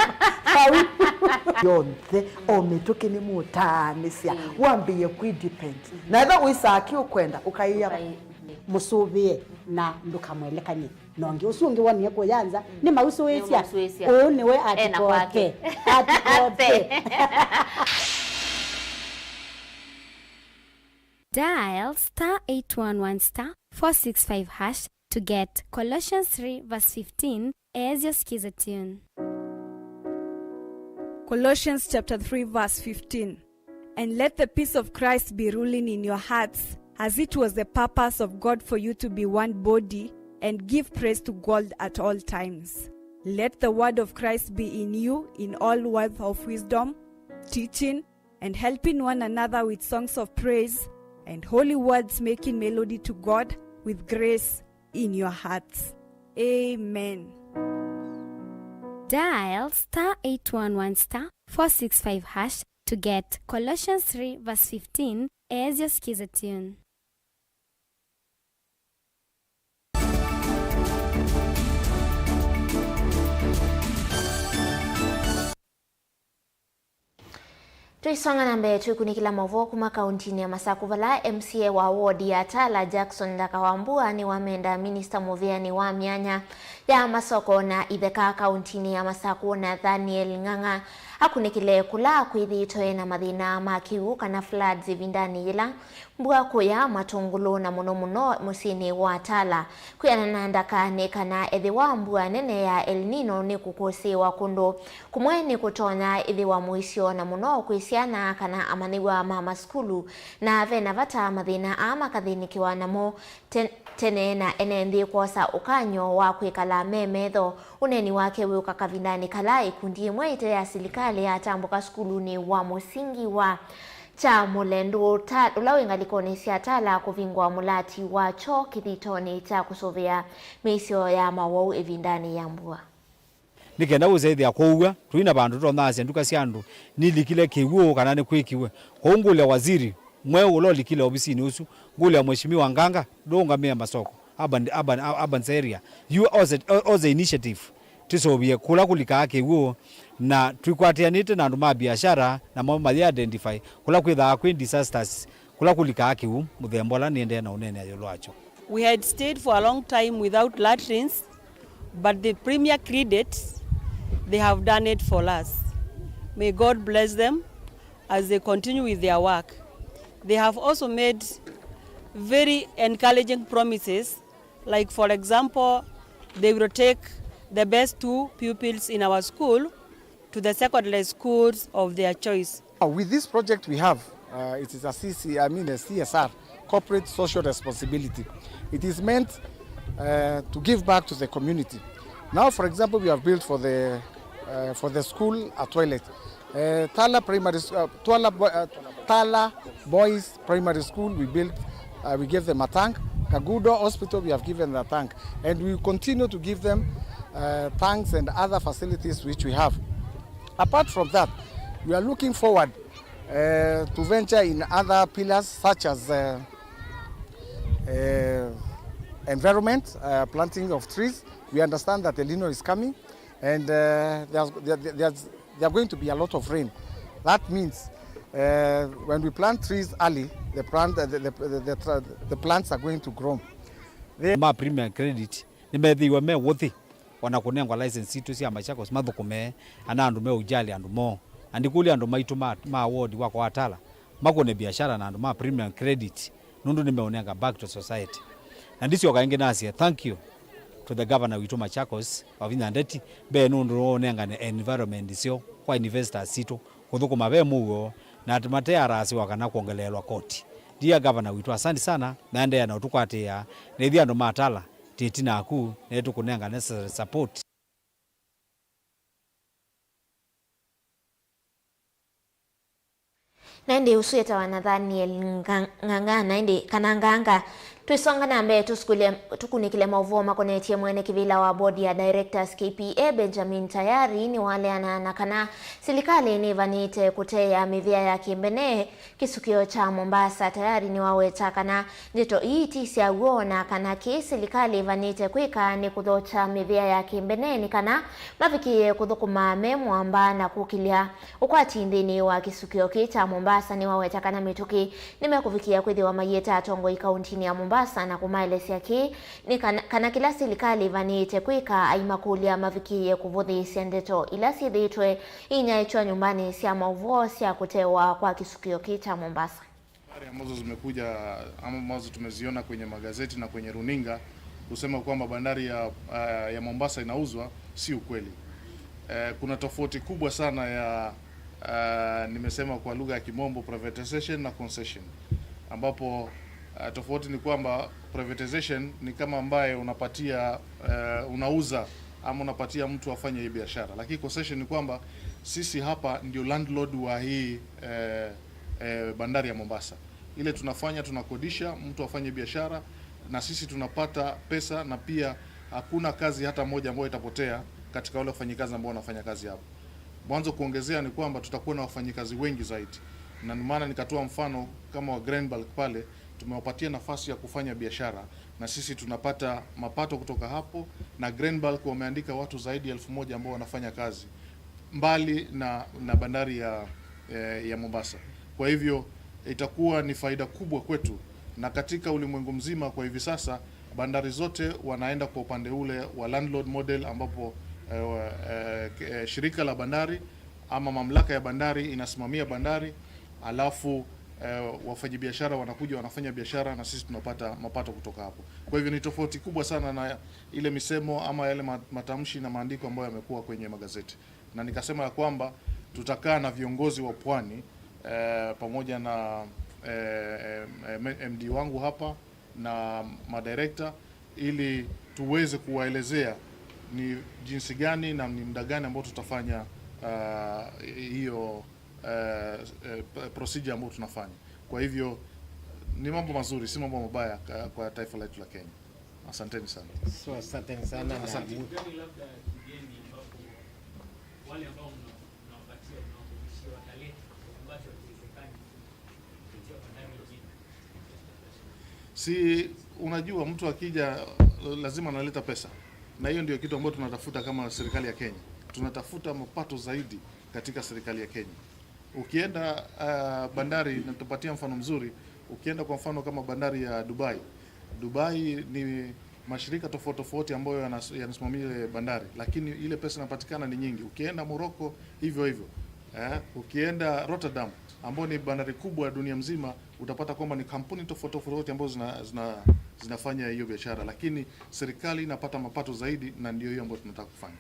Yonthe omituki ni mutanisia wambiye kwi-depend. Na etha wisaki ukwenda ukaiya musubie na ndukamwelekanye nongi usungi wonie kuyanza ni mausu wesia niwe atikote Dial *811*465# to get Colossians 3:15 as your skiza tune. Colossians chapter 3 verse 15. And let the peace of Christ be ruling in your hearts, as it was the purpose of God for you to be one body, and give praise to God at all times. Let the word of Christ be in you in all words of wisdom, teaching and helping one another with songs of praise and holy words, making melody to God with grace in your hearts. Amen. Dial *811*465# to get Colossians 3:15 as your skiza tune. Tuisonga na mbele tukunikila Mauvoo kuma kauntini ya Masakuvala. MCA wa ward ya Tala Jackson Ndakawambua ni wamenda Minister Muviani wa mianya ya masoko na itheka kauntini ya Masaku na Daniel Ng'ang'a akunikile kula kwithitwe na mathina ma kiu kana floods vindani ila mbua kuya matungulu na muno musini wa Tala kuyana ndakane kana ethiwa mbua nene ya El Nino ni kukusiwa kundu kumwe ni kutonya ethiwa muisio na muno kwisiana kana amaniwa mama skulu na vena vata mathina ama kathinikiwa namo tene na enendi kosa ukanyo wa kwikala memetho uneni wake wiuka kavindani kala ikundi imwe ya serikali ya tambuka skulu ni wa musingi wa cha mulendo ula ingalikoni cia Tala kuvingwa mulati wacho kithitoni cha kusovea misio ya Mauvoo evindani ya mbua nikenda uzeithia kouga tuina bandu tonase nduka cia andu nilikile kiwuo kana ni kwikiwe ko ngule waziri mwe ulolikile obisini usu ngule mheshimiwa Nganga ndongamia masoko urban area you as a initiative tisovie kula kulika kiwuo na tuikwatianite na andu ma biashara na mambo ya identify kula kwitha kwi disasters kula kulika kiwu muthembola niende na unene ayolwacho. We had stayed for a long time without latrines, but the premier credits, they have done it for us. May God bless them as they continue with their work. They have also made very encouraging promises, like for example, they will take the best 2 pupils in our school to the secondary schools of their choice. With this project we have, it is a CSR, corporate social responsibility. It is meant to give back to the community. Now, for example, we have built for the school a toilet. Tala Boys Primary School, we built, we gave them a tank. Kagudo Hospital, we have given them a tank. And we continue to give them tanks and other facilities which we have. Apart from that, we are looking forward to venture in other pillars such as environment, planting of trees. We understand that El Nino is coming and there are going to be a lot of rain. That means when we plant trees early, the plants are going to grow. Ma premier credit nimethiwa me wothi wanakunengwa license itu cia Machakos mathukume ana andu me ujali andu mo andikuli andu maitu ma award wako Atala makone biashara na andu ma premium credit nundu nimeonenga back to society na ndisio kainge nasia. Thank you to the governor witu Machakos of Indandeti be nundu onenga ne environment sio kwa investors situ kuthukuma be mugo na atimate arasi wakana kuongelelwa koti. Dear governor witu asante sana na ende na utukwatia na ithia andu ma Atala titina aku netu kunenga necessary support. Naende usuyeta wa Daniel Ng'ang'a naende kananganga tuisonga na mbe tukunikile Mauvoo makonetie mwene kivila wa bodi ya directors KPA Benjamin Tayari ni wale ananakana serikali ni vanite kuteya mivia ya kimbene kisukio cha Mombasa. Tayari ni waweta kana jito iti siya uona kana ki serikali vanite kwika ni kudhocha mivia ya kimbene ni kana mavikie kudhukuma memwamba na kukilia ukwati ndini wa kisukio cha Mombasa. Ni waweta kana mituki nimekuvikia kwethi wa mayeta atongo ikauntini ya Mombasa na kumaelesi yaki ni kana kila serikali vanite kwika aimakulia mavikie kuvuthi siendeto ila sidhitwe inyaechwa nyumbani siya Mauvoo siya kutewa kwa kisukio cha Mombasa. Habari ambazo zimekuja ama ambazo tumeziona kwenye magazeti na kwenye runinga kusema kwamba bandari ya Mombasa inauzwa si ukweli. Kuna tofauti kubwa sana ya nimesema kwa lugha ya kimombo privatization na concession, ambapo tofauti ni kwamba privatization ni kama ambaye unapatia unauza ama unapatia mtu afanye hii biashara, lakini concession ni kwamba sisi hapa ndio landlord wa hii bandari ya Mombasa. Ile tunafanya tunakodisha mtu afanye biashara na sisi tunapata pesa, na pia hakuna kazi hata moja ambayo itapotea katika wale wafanyikazi ambao wanafanya kazi hapo. Mwanzo kuongezea ni kwamba tutakuwa na wafanyikazi wengi zaidi, na maana nikatoa mfano kama wa Grand Bulk pale tumewapatia nafasi ya kufanya biashara na sisi tunapata mapato kutoka hapo, na Grand Bulk wameandika watu zaidi ya 1000 ambao wanafanya kazi mbali na bandari ya Mombasa. Kwa hivyo itakuwa ni faida kubwa kwetu, na katika ulimwengu mzima kwa hivi sasa bandari zote wanaenda kwa upande ule wa landlord model, ambapo shirika la bandari ama mamlaka ya bandari inasimamia bandari, alafu wafanyabiashara wanakuja wanafanya biashara na sisi tunapata mapato kutoka hapo. Kwa hivyo ni tofauti kubwa sana na ile misemo ama yale matamshi na maandiko ambayo yamekuwa kwenye magazeti. Na nikasema ya kwamba tutakaa na viongozi wa pwani pamoja na MD wangu hapa na madirector, ili tuweze kuwaelezea ni jinsi gani na ni muda gani ambao tutafanya hiyo procedure ambayo tunafanya. Kwa hivyo ni mambo mazuri, si mambo mabaya kwa taifa letu la Kenya. Asanteni sana. So asanteni sana. Asante. Si unajua, mtu akija lazima analeta pesa, na hiyo ndio kitu ambacho tunatafuta kama serikali ya Kenya. Tunatafuta mapato zaidi katika serikali ya Kenya. Ukienda bandari, natupatia mfano mzuri, ukienda kwa mfano kama bandari ya Dubai ni mashirika tofauti ambayo yanasimamia bandari, lakini ile pesa inapatikana ni nyingi. Ukienda Morocco hivyo. Ukienda Rotterdam ambayo ni bandari kubwa dunia mzima, utapata kwamba ni kampuni tofauti ambazo zinafanya hiyo biashara, lakini serikali inapata mapato zaidi, na ndio hiyo ambayo tunataka kufanya.